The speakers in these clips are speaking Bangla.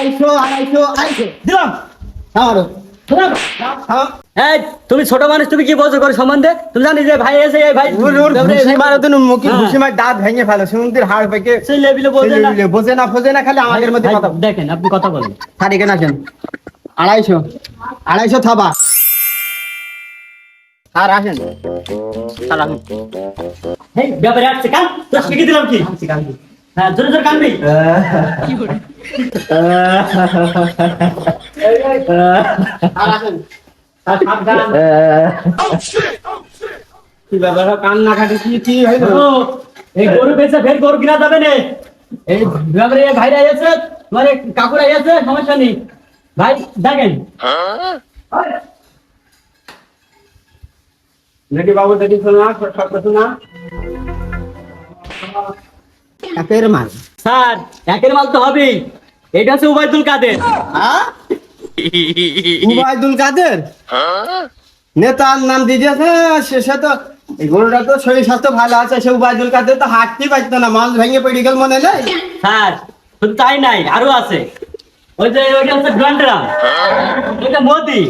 250 দিলাম। এই তুমি ছোট মানুষ, তুমি কি বলছো করে সম্বন্ধে? তুমি জানি যে ভাই এসে এই ভাই দাঁত ভেঙে ফেলো সমুদ্রের হাড় পেকে সেই লেভেলে বোঝে না খালি আমাদের মধ্যে কথা। দেখেন আপনি কথা বলেন। সারি কেন আসেন 250 থাবা আর আসেন এই ব্যাপারে আসছে কান তো শিখে দিলাম কি হ্যাঁ জোরে জোরে কানবি কি করে আর আসেন কি ব্যাপার কান্না কাটি কি হইলো? এই গরু বেচে ফের গরু কিনা যাবে না। এই ব্যাপারে ভাইরা এসে মানে কাকুরা এসে সমস্যা নেই ভাই দেখেন নাকি বাবু দেখি শোনা সব শোনা একের মাল স্যার একের মাল তো হবেই। এটা হচ্ছে উবাইদুল কাদের। উবাইদুল কাদের নেতার নাম দিয়ে দিয়েছে। সে তো এই গরুটা তো শরীর স্বাস্থ্য ভালো আছে, সে উবাইদুল কাদের তো হাঁটতেই পারতো না, মাছ ভেঙে পড়ে গেল মনে নেই। স্যার শুধু তাই নাই আরো আছে। ওই যে ওইটা হচ্ছে গ্রান্ডরাম, ওইটা মোদি,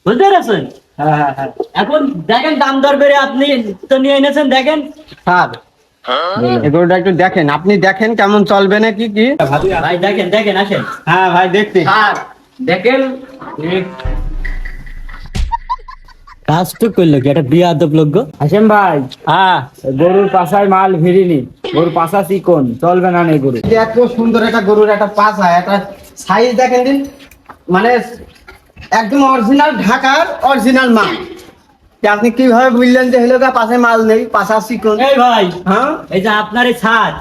বুঝতে পেরেছেন? হ্যাঁ এখন দেখেন দাম দর বেড়ে আপনি তো নিয়ে এনেছেন দেখেন স্যার এই গরুটা একটু দেখেন, আপনি দেখেন কেমন চলবে না কি কি ভাই দেখেন দেখেন আসেন। হ্যাঁ ভাই দেখতে স্যার দেখেন কাজ তো করলো কি একটা বিয়ে আদব লোক গো। হাসেম ভাই, হ্যাঁ গরুর পাশায় মাল ভিড়িনি, গরুর পাশা চিকন, চলবে না নে গরু। এত সুন্দর একটা গরুর একটা পাছা, একটা সাইজ দেখেন দিন, মানে একদম অরিজিনাল ঢাকার অরিজিনাল মাল। আপনি কিভাবে বুঝলেন যে হলো পাশে মাল নেই, পাশা চিকন? এই ভাই হ্যাঁ এই যে আপনার এই ছাদ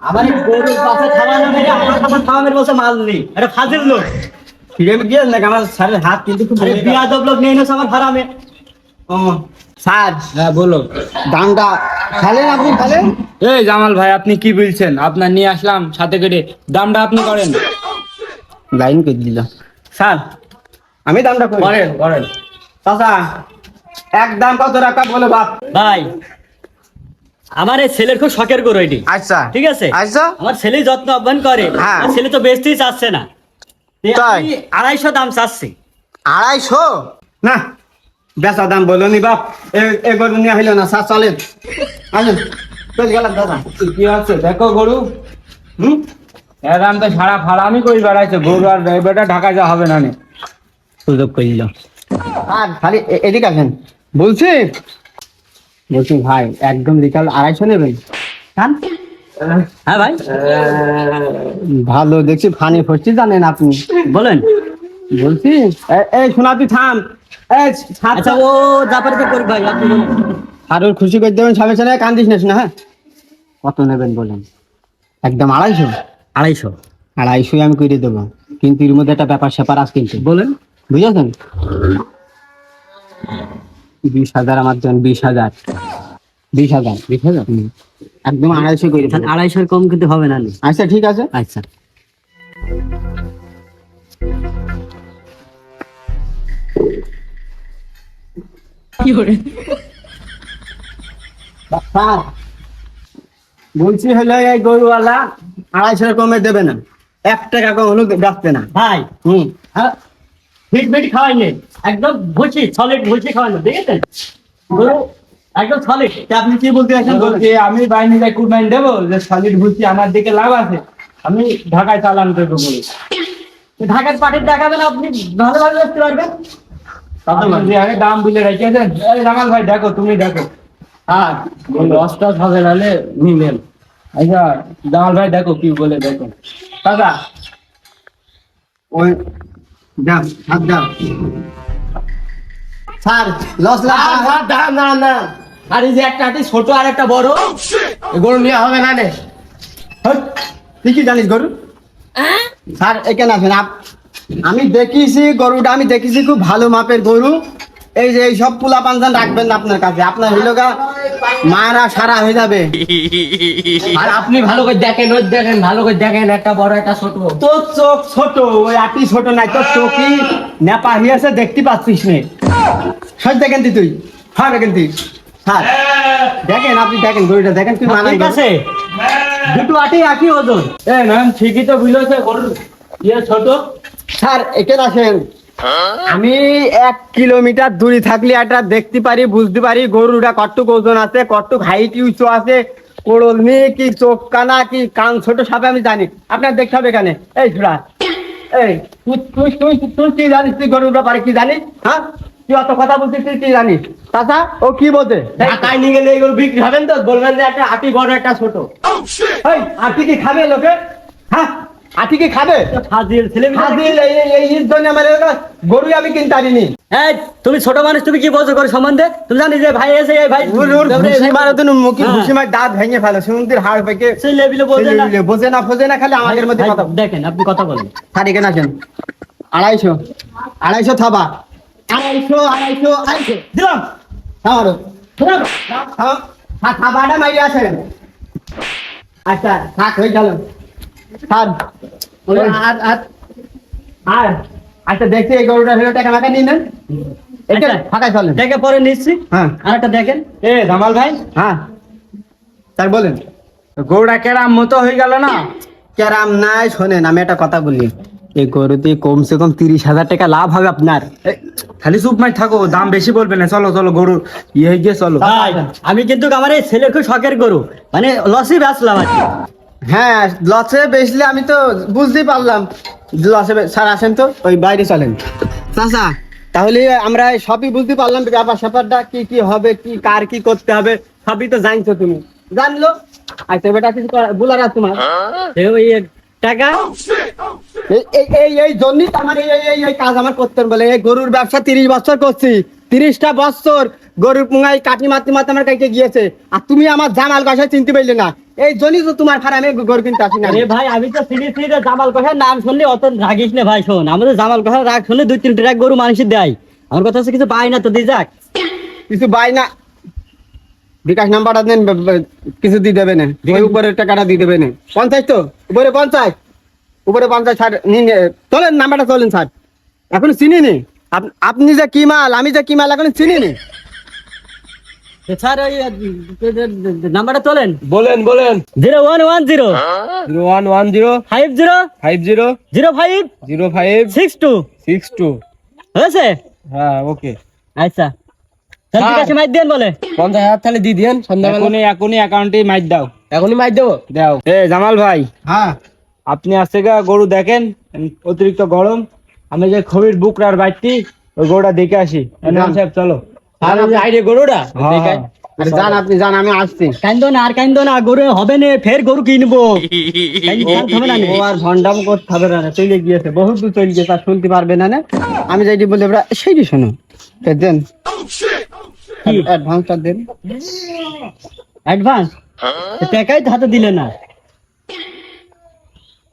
আবার এই গরুর পাশে খাওয়ানো মেরে আমার আমার খাওয়ানোর বসে মাল নেই, এটা ফাজিল লোক। ফিরে গিয়ে নাকি আমার স্যারের হাত কিন্তু খুব বিয়ে আদব লোক নিয়ে এনেছে আমার ফার্মে। ও স্যার হ্যাঁ বলো। দামটা ফেলেন, আপনি ফেলেন। এই জামাল ভাই, আপনি কি বলছেন? আপনার নিয়ে আসলাম সাথে কেটে, দামটা আপনি করেন। লাইন করে দিলাম স্যার, আমি দামটা করেন করেন। চাচা একদম কত টাকা বলে বাপ? ভাই আমার এই ছেলের খুব শখের গরু এটি, আচ্ছা ঠিক আছে? আচ্ছা আমার ছেলে যত্ন আহ্বান করে, হ্যাঁ। আমার ছেলে তো বেচতেই চাচ্ছে না। তাই? আমি 250 দাম চাচ্ছি। 250? না বেচা দাম বলো নি বাপ, এ গরু নিয়ে হইল না স্যার, চলেন আসেন চল গেলাম দাদা। কি আছে দেখো গরু, এর দাম তো সারা ফাড়ামি করে বেড়াইছে গরু, আর বেটা ঢাকা যা হবে না নে। সুযোগ করিল। আর খালি এদিকে আসেন বলছি ভাই, একদম বিকাল 250 নেবেন? হ্যাঁ ভাই ভালো দেখছি ফানি ফসছি জানেন আপনি, বলেন। বলছি এই শোনা তুই থাম। আচ্ছা ও যা পারে তো করি ভাই, আপনি বলুন। আর ওর খুশি করে দেবেন, সবাই সাথে কান্দিস না শোনা। হ্যাঁ কত নেবেন বলেন? একদম 250? 250? 250 আমি করে দেবো, কিন্তু এর মধ্যে একটা ব্যাপার স্যাপার আছে কিন্তু, বলেন। বুঝেছেন? 20,000 আমার জন্য, 20,000 একদম 250 করে দেবো। 250 কম কিন্তু হবে না। আচ্ছা ঠিক আছে। আচ্ছা স্যার বলছি হলো এই গরুওয়ালা 250 কমে দেবে না, 1 টাকা কম হলো বেচবে না। ভাই হ্যাঁ ফিট ফিট খাওয়াই নেই, একদম ভুসি সলিড ভুসি খাওয়ানো, দেখেছেন গরু একদম সলিড। আপনি কি বলতে চাইছেন বলুন। বলছি আমি বাইনি যাই কুরবানি দেবো, যে সলিড ভুসি আমার দিকে লাভ আছে, আমি ঢাকায় চালান করবো গরু। ঢাকার পাটির দেখাবেন, আপনি ভালোভাবে দেখতে পারবেন। আপনি আগে দাম বুঝে রেখেছেন। এই জামাল ভাই দেখো, তুমি দেখো। হ্যাঁ দশটা হবে নাহলে নিলেন। আচ্ছা জামাল ভাই দেখো কি বলে, দেখো দাদা ওই দাম হাত দাম স্যার, লস না। আর এই যে একটা ছোট আর একটা বড়, গরু নিয়ে হবে না রে। তুই কি জানিস গরু? স্যার এখানে আসেন, আমি দেখিছি গরুটা, আমি দেখিছি খুব ভালো মাপের গরু। এই যে এই সব পোলা পাঞ্জান রাখবেন না আপনার কাছে, আপনার হইলগা মারা সারা হয়ে যাবে। আর আপনি ভালো করে দেখেন, ওই দেখেন ভালো করে দেখেন, একটা বড় একটা ছোট। তোর চোখ ছোট, ওই আটি ছোট নাই, তোর চোখই নেপা হইয়াছে, দেখতে পাচ্ছিস নে। সব দেখেন তুই, হ্যাঁ দেখেন তুই। স্যার দেখেন, আপনি দেখেন গরুটা দেখেন, তুই মানাই ঠিক আছে দুটো আটি একই ওজন। এ ম্যাম ঠিকই তো বুঝেছে গরু ইয়ে ছোট। স্যার এখানে আসেন, আমি 1 কিলোমিটার দূরে থাকলে এটা দেখতে পারি, বুঝতে পারি গরুটা কতটুক ওজন আছে, কতটুক হাইট উঁচু আছে, কোড়ল নিয়ে কি চোখ কানা কি কান ছোট সবে আমি জানি। আপনার দেখতে হবে এখানে। এই ছোড়া, এই তুই তুই তুই তুই কি জানিস? তুই গরুর ব্যাপারে কি জানিস? হ্যাঁ, তুই অত কথা বলছিস, তুই কি জানিস? চাচা ও কি বোঝে? ঢাকায় নিয়ে গেলে এগুলো বিক্রি হবেন তো, বলবেন যে একটা আটি বড় একটা ছোট। এই আটি কি খাবে লোকে? হ্যাঁ, আটি কি খাবে? ফাজিল ছেলে মেয়ে। ফাজিল, এই জন্য আমার গরু আমি কিনতে পারিনি। এই তুমি ছোট মানুষ, তুমি কি বোঝো করে সম্বন্ধে? তুমি জানি যে ভাই এসে এই ভাই দাঁত ভেঙে ফেলে, সমুদ্রের হাড় পেকে সেই লেভেলে বোঝে না। বোঝে না ফোঝে না, খালি আমাদের মধ্যে ভাই, কথা। দেখেন আপনি কথা বলেন। স্যার এখানে আসেন। 250 থাবা, 250 দিলাম। আমারও থাবাটা মারি আসেন। আচ্ছা থাক, হয়ে গেল স্যার। আর আচ্ছা দেখছি এই গরুটা হলো টাকা মাকা নিয়ে নেন, এটা আচ্ছা, ফাঁকায় চলেন। দেখে পরে নিচ্ছি। হ্যাঁ আর একটা দেখেন। এ জামাল ভাই, হ্যাঁ স্যার বলেন। গরুটা কেরাম মতো হয়ে গেল না? ক্যারাম নাই, শোনেন আমি একটা কথা বলি, এই গরুতে কমসে কম 30,000 টাকা লাভ হবে আপনার। এ, খালি চুপ মাই থাকো, দাম বেশি বলবে না। চলো চলো গরু ইয়ে হয়ে গিয়ে চলো। ভাই, আমি কিন্তু আমার এই ছেলের খুব শখের গরু, মানে লসই বেচলাম আর কি। হ্যাঁ লসে বেচলে আমি তো বুঝতেই পারলাম লসে। স্যার আসেন তো, ওই বাইরে চলেন। চাচা তাহলে আমরা সবই বুঝতে পারলাম, ব্যাপার স্যাপারটা কি কি হবে, কি কার কি করতে হবে সবই তো জানছো তুমি, জানলো। আচ্ছা বেটা কিছু বলার আছে তোমার? এই ওই টাকা এই জন্যই তো আমার এই কাজ আমার করতে হবে। বলে এই গরুর ব্যবসা 30 বছর করছি, 30টা বছর গরুর পুঙ্গাই কাটি মারতে মারতে আমার কাছে গিয়েছে, আর তুমি আমার জামাল কষায় চিনতে পারলে না। এই জন্যই তো তোমার ফার্মে গরু কিনতে আসি না। আরে ভাই, আমি তো সিরিয়াসলি জামাল কষার নাম শুনলে অত রাগিস না ভাই। শোন, আমাদের জামাল কষার রাগ শুনলে 2-3 ট্রাক গরু মানুষের দেয়। আমার কথা হচ্ছে কিছু পাই না তো দিয়ে যাক। কিছু বাই না, বিকাশ নাম্বারটা দেন, কিছু দিয়ে দেবে না, ওই উপরের টাকাটা দিয়ে দেবে না। 50 তো উপরে 50, উপরে 50 স্যার নিন, চলেন নাম্বারটা চলেন স্যার। এখন চিনি নি আপনি যে কি মাল, আমি যে কি মাল এখন চিনি নি। স্যার ওই নাম্বারটা তোলেন। বলেন বলেন। 0110 0110 50 50 05 05 62 62। হয়েছে? হ্যাঁ ওকে। আচ্ছা স্যার ঠিক আছে, মাইক দেন বলে। 50,000 তাহলে দিয়ে দিয়েন সন্ধ্যাবেলা। এখনই অ্যাকাউন্টে মাইক দাও। এখনই মাইক দেবো, দাও। এ জামাল ভাই, হ্যাঁ আপনি আজকে গরু দেখেন, অতিরিক্ত গরম। আমি যে খবির বুকরার বাইটি ওই গরুটা দেখে আসি। সাহেব চলো। আর আইরে গরুটা দেখে আরে যান, আপনি যান, আমি আসছি। কান্দো না আর কান্দো না, গরু হবে না, ফের গরু কিনবো। কান্দতে হবে না নে। ও আর ভন্ডাম করতে হবে না, চলে গিয়েছে, বহুত দূর চলে গিয়েছে, আর শুনতে পারবে না। আমি যাইটি বলে এবার সেইটি শোনো, দেন কি অ্যাডভান্সটা দেন। অ্যাডভান্স টাকাই তো হাতে দিলে না।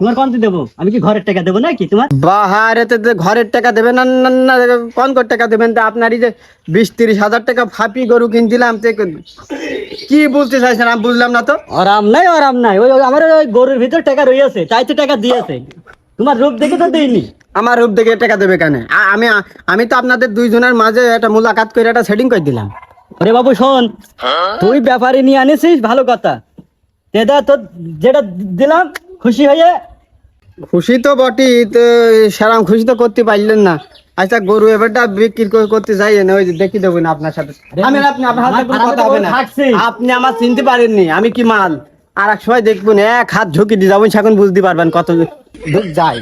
তোমার কত দেবো? আমি কি ঘরের টাকা দেবো নাকি তোমার? বাহারে তো ঘরের টাকা দেবেন না, না কোন কোন টাকা দেবেন? তা আপনারই যে 20-30 হাজার টাকা ফাঁপি গরু কিনছিলাম, কি বলতে চাইছেন আমি বুঝলাম না তো। আরাম নাই, আরাম নাই। ওই ওই আমার ওই গরুর ভিতর টাকা রয়েছে, তাই তো টাকা দিয়েছে। তোমার রূপ দেখে তো দিইনি। আমার রূপ দেখে টাকা দেবে কেন? আমি তো আপনাদের দুইজনের মাঝে একটা মুলাকাত করে একটা সেটিং করে দিলাম। ওরে বাবু শোন, তুই ব্যাপারে নিয়ে আনিসিস ভালো কথা, তেদা তো যেটা দিলাম খুশি হয়ে। খুশি তো বটি, তো সেরাম খুশি তো করতে পারলেন না। আচ্ছা গরু এবারটা বিক্রি করতে যাই না, ওই যে দেখি দেবো না আপনার সাথে। আমি আপনি আপনার হাতে কোনো কথা হবে না। আপনি আমার চিনতে পারেননি, আমি কি মাল। আর এক সময় দেখবেন 1 হাত ঝুঁকি দিয়ে যাবেন, সেখন বুঝতে পারবেন কত দূর যায়।